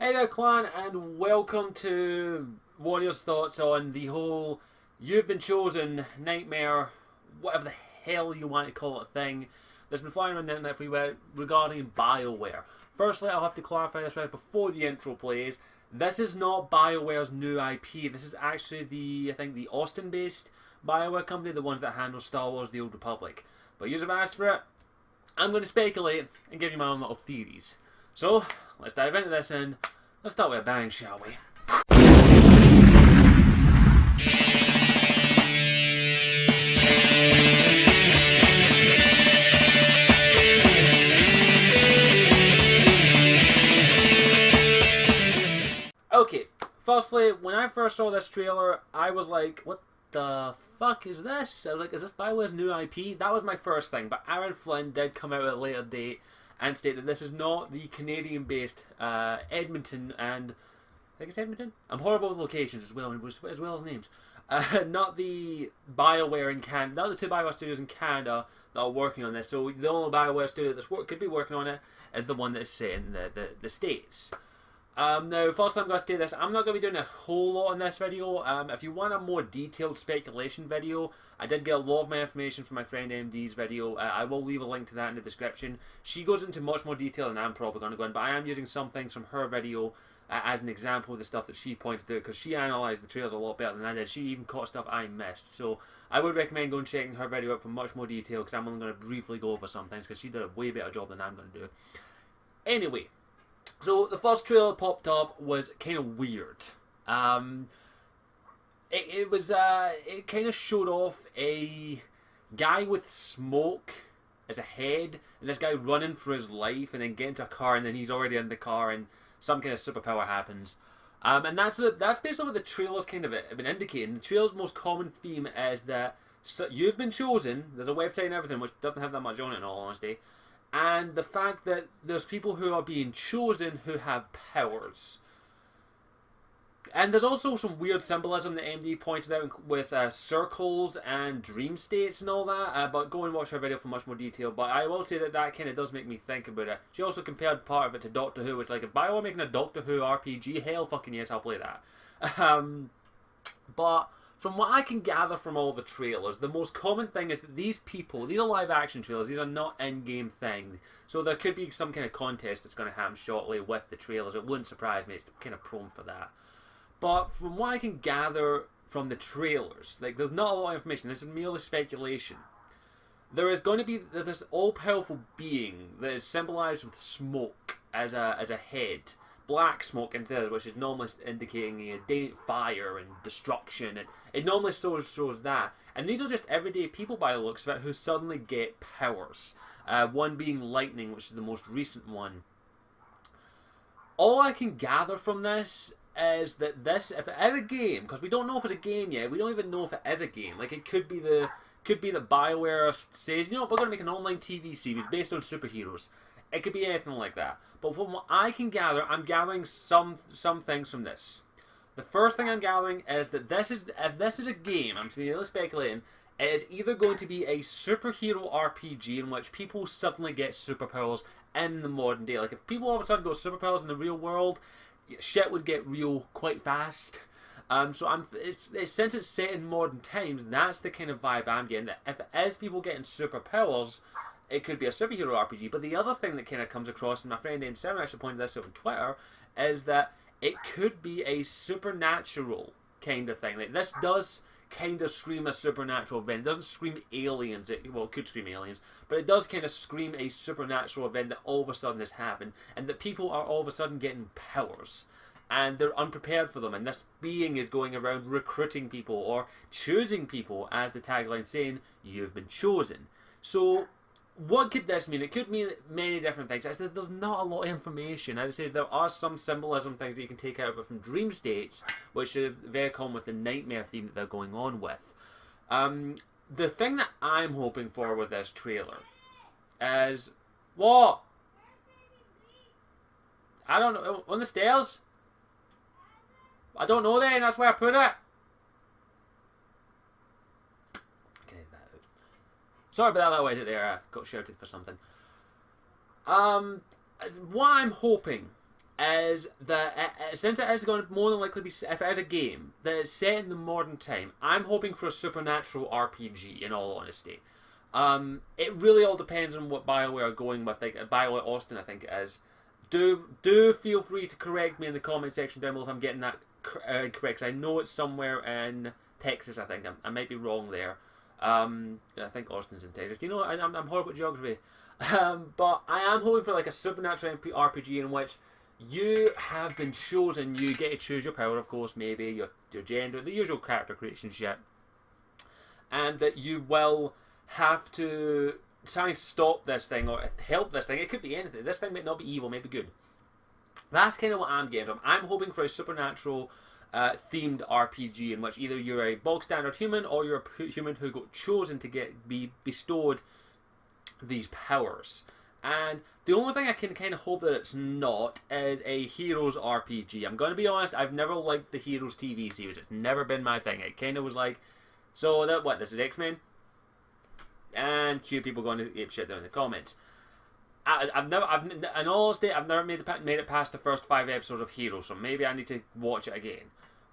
Hey there, clan, and welcome to Warrior's thoughts on the whole "You've Been Chosen" nightmare, whatever the hell you want to call it, thing that's been flying around the internet everywhere regarding bioware. Firstly, I'll have to clarify this right before the intro plays. This is not BioWare's new IP. This is actually I think the Austin-based BioWare company, the ones that handle Star Wars: The Old Republic. But you have asked for it. I'm going to speculate and give you my own little theories. So, let's dive into this and let's start with a bang, shall we? Okay, firstly, when I first saw this trailer, I was like, what the fuck is this? I was like, is this BioWare's new IP? That was my first thing, but Aaron Flynn did come out at a later date and state that this is not the Canadian-based Edmonton, and I think it's Edmonton? I'm horrible with locations as well as names. Not the BioWare in Canada, not the two BioWare studios in Canada that are working on this. So the only BioWare studio that's could be working on it is the one that's set in the States. Now, first I'm going to say this, I'm not going to be doing a whole lot on this video. If you want a more detailed speculation video, I did get a lot of my information from my friend MD's video. I will leave a link to that in the description. She goes into much more detail than I'm probably going to go in, but I am using some things from her video as an example of the stuff that she pointed out, because she analysed the trailers a lot better than I did. She even caught stuff I missed. So I would recommend going and checking her video out for much more detail, because I'm only going to briefly go over some things, because she did a way better job than I'm going to do. Anyway. So the first trailer that popped up was kind of weird. It kind of showed off a guy with smoke as a head, and this guy running for his life, and then get into a car, and then he's already in the car, and some kind of superpower happens. And that's basically what the trailer's kind of been indicating. The trailer's most common theme is that you've been chosen. There's a website and everything which doesn't have that much on it, in all honesty. And the fact that there's people who are being chosen who have powers. And there's also some weird symbolism that MD pointed out with circles and dream states and all that. But go and watch her video for much more detail. But I will say that kind of does make me think about it. She also compared part of it to Doctor Who. It's like, if BioWare making a Doctor Who RPG, hell fucking yes, I'll play that. But from what I can gather from all the trailers, the most common thing is that these are live action trailers, these are not in-game things. So there could be some kind of contest that's going to happen shortly with the trailers. It wouldn't surprise me, it's kind of prone for that. But from what I can gather from the trailers, like, there's not a lot of information, this is merely speculation. There's this all-powerful being that is symbolized with smoke as a head. Black smoke into this, which is normally indicating fire and destruction, and it normally shows that. And these are just everyday people by the looks of it who suddenly get powers. One being lightning, which is the most recent one. All I can gather from this is that this, if it is a game, because we don't know if it's a game yet, we don't even know if it is a game. Like, it could be that BioWare says, you know, we're going to make an online TV series based on superheroes. It could be anything like that. But from what I can gather, I'm gathering some things from this. The first thing I'm gathering is that if this is a game, I'm really speculating, it is either going to be a superhero RPG in which people suddenly get superpowers in the modern day. Like, if people all of a sudden got superpowers in the real world, shit would get real quite fast. Since it's set in modern times, that's the kind of vibe I'm getting. That if it is people getting superpowers, it could be a superhero RPG. But the other thing that kind of comes across, and my friend N7 actually pointed this out on Twitter, is that it could be a supernatural kind of thing. Like, this does kind of scream a supernatural event. It doesn't scream aliens. It could scream aliens, but it does kind of scream a supernatural event that all of a sudden has happened, and that people are all of a sudden getting powers, and they're unprepared for them, and this being is going around recruiting people or choosing people, as the tagline saying, you've been chosen. So what could this mean? It could mean many different things. It says there's not a lot of information. As it says, there are some symbolism things that you can take out of it from dream states, which is very common with the nightmare theme that they're going on with. The thing that I'm hoping for with this trailer is... What? I don't know. On the stairs? I don't know then, that's where I put it. Sorry about that way there, I got shouted for something. What I'm hoping is that since it is going to more than likely be, if it is a game that is set in the modern time, I'm hoping for a supernatural RPG, in all honesty. It really all depends on what BioWare are going with. Like BioWare Austin, I think it is. Do feel free to correct me in the comment section down below if I'm getting that correct. I know it's somewhere in Texas, I think. I might be wrong there. I think Austin's in Texas. You know, I'm horrible at geography. But I am hoping for like a supernatural RPG in which you have been chosen. You get to choose your power, of course, maybe your gender, the usual character creation shit, and that you will have to try and stop this thing or help this thing. It could be anything. This thing might not be evil, maybe good. That's kind of what I'm getting from. I'm hoping for a supernatural themed RPG in which either you're a bog standard human or you're a human who got chosen to be bestowed these powers. And the only thing I can kind of hope that it's not is a Heroes RPG. I'm going to be honest, I've never liked the Heroes TV series. It's never been my thing. It kind of was like, so that what, this is X-Men? And cue people going to ape shit down in the comments. In all honesty, I've never made it past the first 5 episodes of Heroes, so maybe I need to watch it again.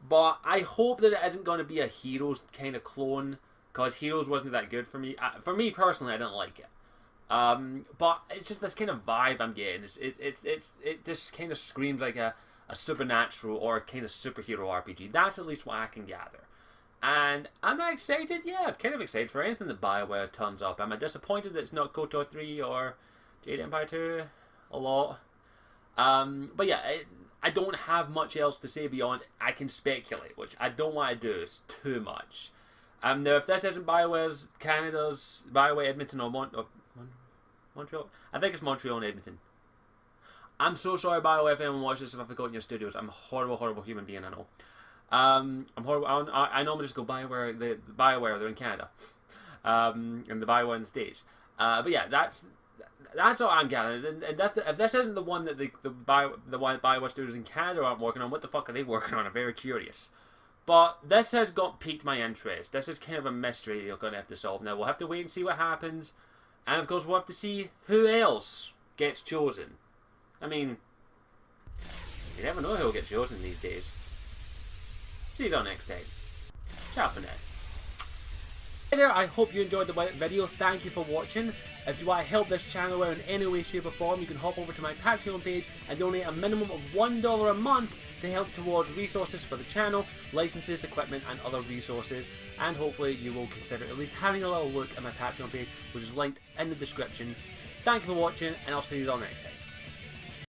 But I hope that it isn't going to be a Heroes kind of clone, because Heroes wasn't that good for me. For me personally, I didn't like it. But it's just this kind of vibe I'm getting. It just kind of screams like a supernatural or a kind of superhero RPG. That's at least what I can gather. And am I excited? Yeah, I'm kind of excited for anything that BioWare turns up. Am I disappointed that it's not KOTOR 3 or Jade Empire 2? A lot. But yeah, I don't have much else to say beyond I can speculate, which I don't want to do. It's too much. Now, if this isn't BioWare's Canada's BioWare Edmonton or Montreal, I think it's Montreal and Edmonton. I'm so sorry, BioWare, if anyone watches this, if I've forgotten your studios. I'm a horrible, horrible human being, I know. I'm horrible. I normally just go BioWare. The BioWare, they're in Canada, and the BioWare in the States. But yeah, that's all I'm gathering. And if this isn't the one that the BioWare studios in Canada aren't working on, what the fuck are they working on? I'm very curious. But this has piqued my interest. This is kind of a mystery you're going to have to solve. Now we'll have to wait and see what happens, and of course we'll have to see who else gets chosen. I mean, you never know who'll get chosen these days. See you all next time. Ciao for now. Hey there, I hope you enjoyed the video. Thank you for watching. If you want to help this channel out in any way, shape or form, you can hop over to my Patreon page and donate a minimum of $1 a month to help towards resources for the channel, licenses, equipment and other resources. And hopefully you will consider at least having a little look at my Patreon page, which is linked in the description. Thank you for watching, and I'll see you all next time.